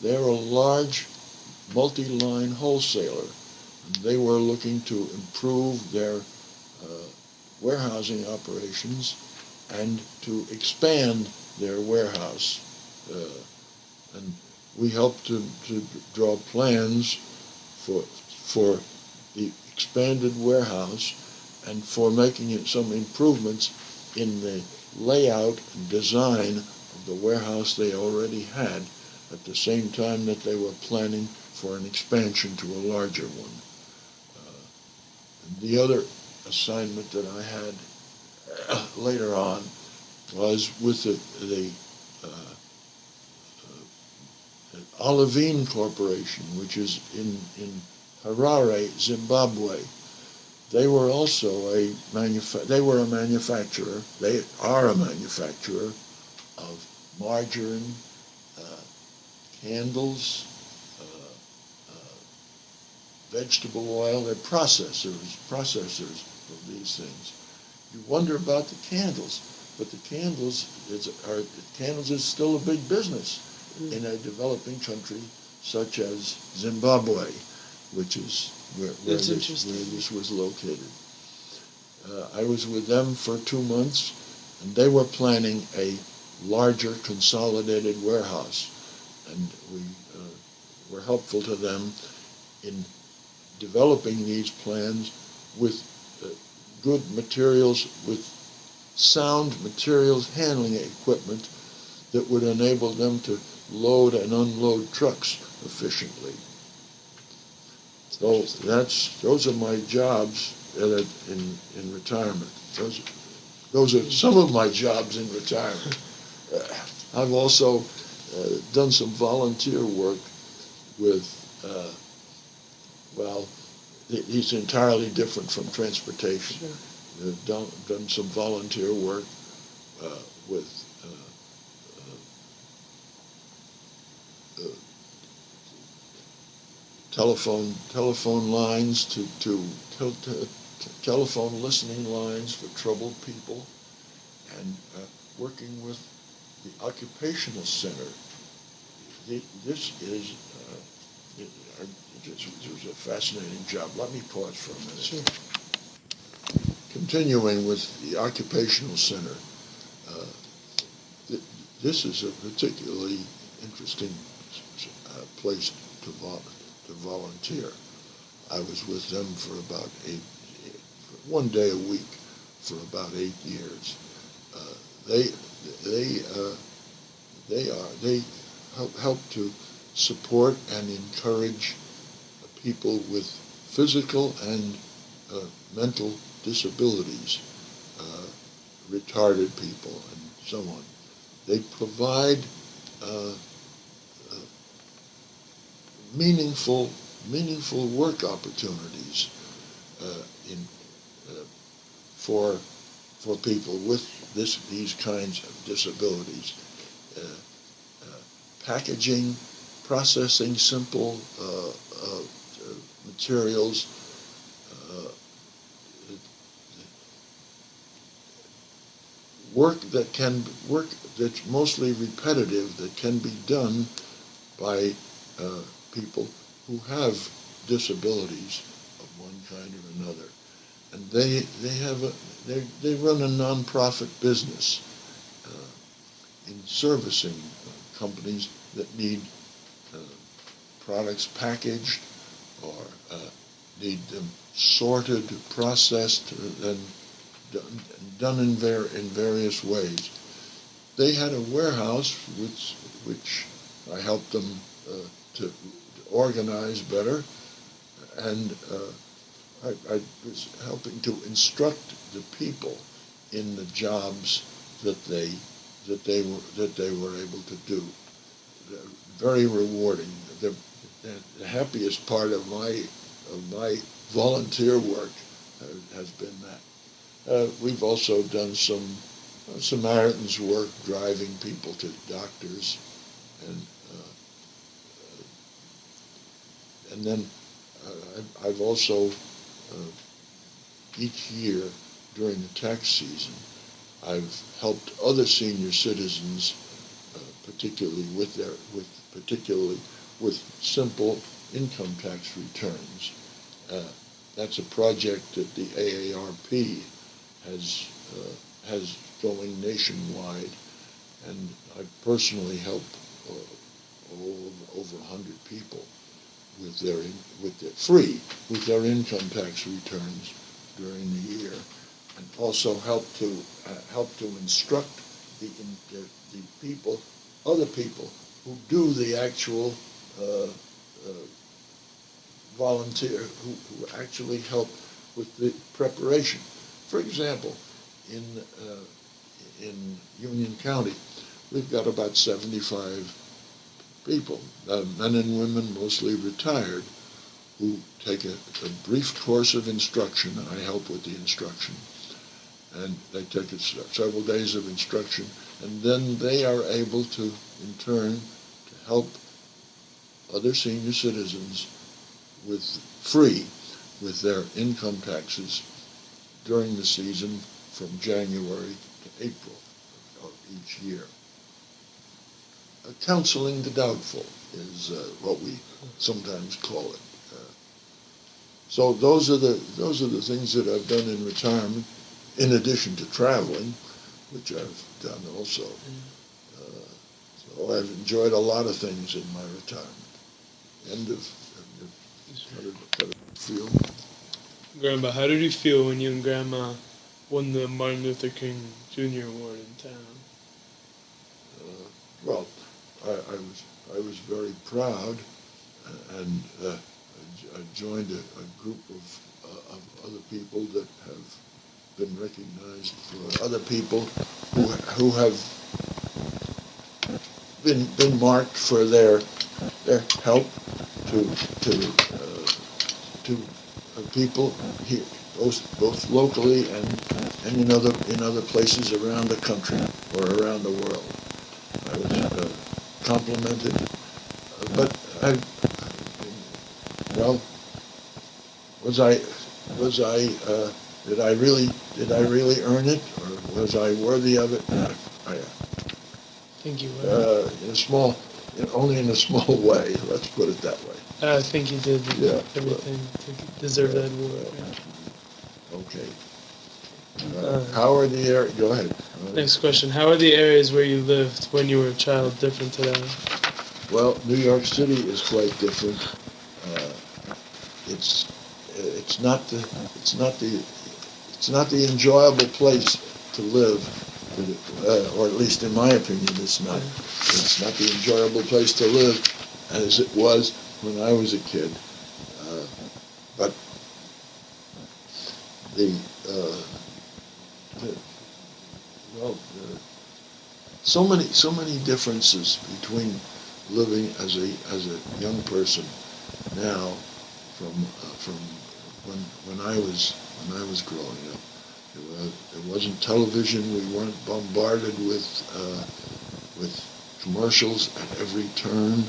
They're a large multi-line wholesaler, and they were looking to improve their warehousing operations and to expand their warehouse. And we helped to draw plans for the expanded warehouse and for making some improvements in the layout and design of the warehouse they already had, at the same time that they were planning for an expansion to a larger one. And the other assignment that I had later on was with the Olivine Corporation, which is in Harare, Zimbabwe. They were also a manufacturer. They are a manufacturer of margarine, candles, vegetable oil. They're processors of these things. You wonder about the candles, but the candles is still a big business in a developing country such as Zimbabwe, which is where this was located. I was with them for 2 months, and they were planning a larger consolidated warehouse, and we were helpful to them in developing these plans with good materials, with sound materials handling equipment that would enable them to load and unload trucks efficiently. So those are my jobs in retirement. Those are some of my jobs in retirement. I've also done some volunteer work with, it's entirely different from transportation. Sure. Done some volunteer work with telephone lines to telephone listening lines for troubled people, and working with the occupational center. This was a fascinating job. Let me pause for a minute. Sure. Continuing with the occupational center, this is a particularly interesting place to volunteer. I was with them for about 1 day a week for about 8 years. they they they help to support and encourage people with physical and mental disabilities, retarded people, and so on. They provide uh, uh, meaningful work opportunities uh, in uh, for people with these kinds of disabilities. Uh, Packaging, processing simple materials, uh, work that's mostly repetitive that can be done by uh, people who have disabilities of one kind or another, and they run a nonprofit business in servicing companies that need uh, products packaged or need them sorted, processed, and done in various ways. They had a warehouse which I helped them to organize better, and I was helping to instruct the people in the jobs that they were able to do. Very rewarding. The happiest part of my volunteer work has been that. We've also done some Samaritan's work, driving people to doctors, and then I've also each year during the tax season, I've helped other senior citizens, particularly with simple income tax returns. That's a project that the AARP has going nationwide, and I personally help over 100 people with their income tax returns during the year, and also help to instruct the other people who do the actual volunteer, who actually help with the preparation. For example, in Union County, we've got about 75 people, men and women, mostly retired, who take a brief course of instruction. I help with the instruction, and they take several days of instruction, and then they are able to, in turn, to help other senior citizens with their income taxes during the season from January to April of each year. Counseling the doubtful is what we sometimes call it. So those are the things that I've done in retirement, in addition to traveling, which I've done also. So I've enjoyed a lot of things in my retirement. How did it feel? Grandpa, how did you feel when you and Grandma won the Martin Luther King Jr. Award in town? Well, I was very proud, and I joined a group of other people that have been recognized for other people who have been marked for their help to people here, both locally and in other places around the country or around the world. I was complimented, but did I really earn it, or was I worthy of it? I think you were. Only in a small way. Let's put it that way. I think you did everything to deserve that award. Okay. How are the areas? Go ahead. Next question. How are the areas where you lived when you were a child different today? Well, New York City is quite different. It's not the enjoyable place to live or at least in my opinion, it's not the enjoyable place to live as it was when I was a kid. But the so many differences between living as a young person now from when I was growing up. There wasn't television. We weren't bombarded with commercials at every turn,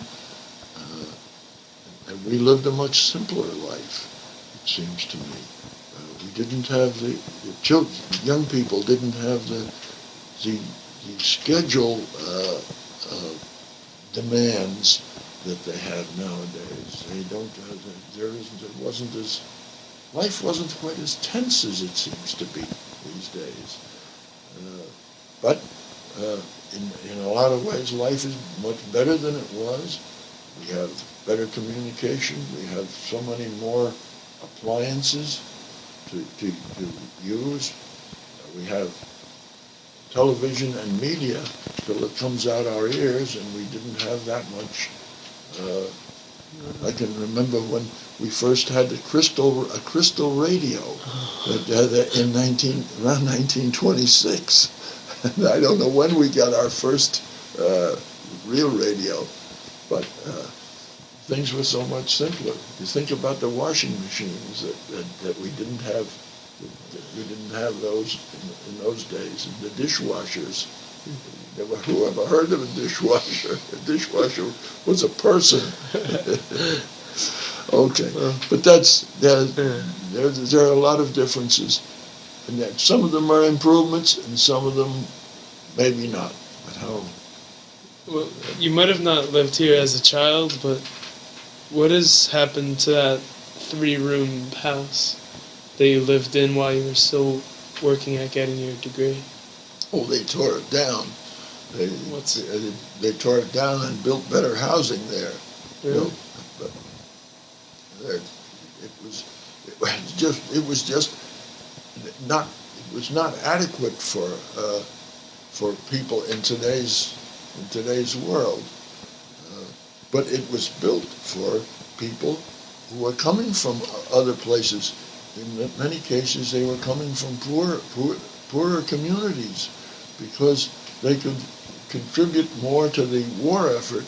and we lived a much simpler life. It seems to me. We didn't have the children, young people didn't have the schedule demands that they have nowadays. They don't. It wasn't as life wasn't quite as tense as it seems to be these days. But in a lot of ways, life is much better than it was. We have better communication. We have so many more appliances to use. We have television and media till it comes out our ears, and we didn't have that much. I can remember when we first had a crystal radio in around 1926. And I don't know when we got our first real radio, but things were so much simpler. You think about the washing machines that we didn't have. We didn't have those in those days, and the dishwashers. Who ever heard of a dishwasher? A dishwasher was a person. Okay, but there are a lot of differences, and that some of them are improvements, and some of them maybe not. But how? Well, you might have not lived here as a child, but what has happened to that 3-room house that you lived in while you were still working at getting your degree? Oh, they tore it down. They tore it down and built better housing there. Really? You know, but it was not adequate for people in today's world. But it was built for people who were coming from other places. In many cases, they were coming from poorer communities, because they could contribute more to the war effort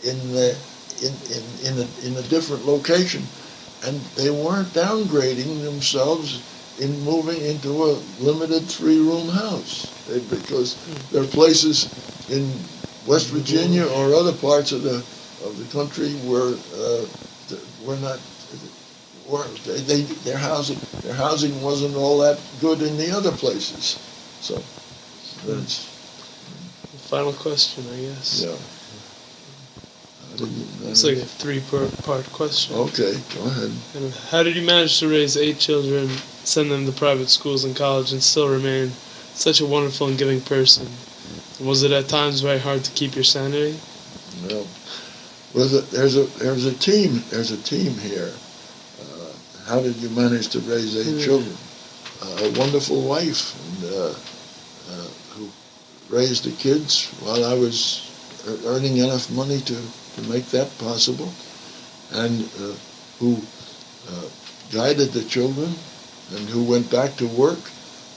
in a different location, and they weren't downgrading themselves in moving into a limited 3-room house, because there are places in West Virginia or other parts of the country where their housing wasn't all that good in the other places. So that's final question, I guess. Yeah. It's like a 3-part question. Okay, go ahead. And how did you manage to raise 8 children, send them to private schools and college, and still remain such a wonderful and giving person? And was it at times very hard to keep your sanity? No. Well, there's a team. There's a team here. How did you manage to raise 8 children? A wonderful wife, and who raised the kids while I was earning enough money to make that possible, and who guided the children, and who went back to work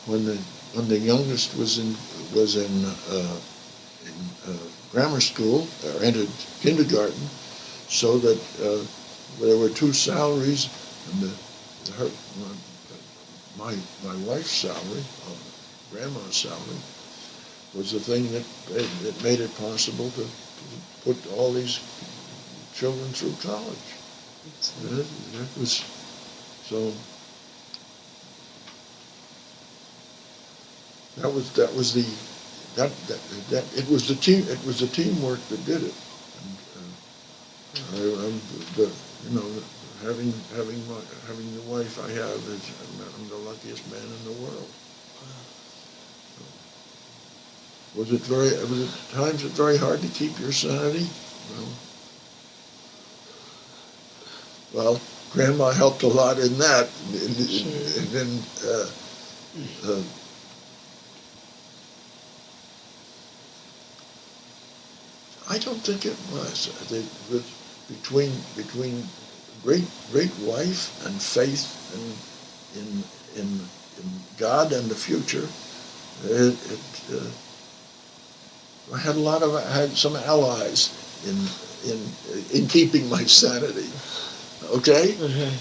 when the youngest was in grammar school or entered kindergarten, so that there were 2 salaries, and my wife's salary, grandma's salary, was the thing that made it possible to put all these children through college. That was so. It was the team. It was the teamwork that did it. And, having the wife I have I'm the luckiest man in the world. Was it at times very hard to keep your sanity? Well, Grandma helped a lot in that. And then I don't think it was. I think it was between great wife and faith in God and the future. I had some allies in keeping my sanity. Okay. Okay.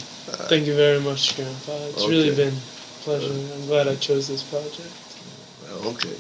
Thank you very much, Grandpa. It's really been a pleasure. I'm glad I chose this project. Well, okay.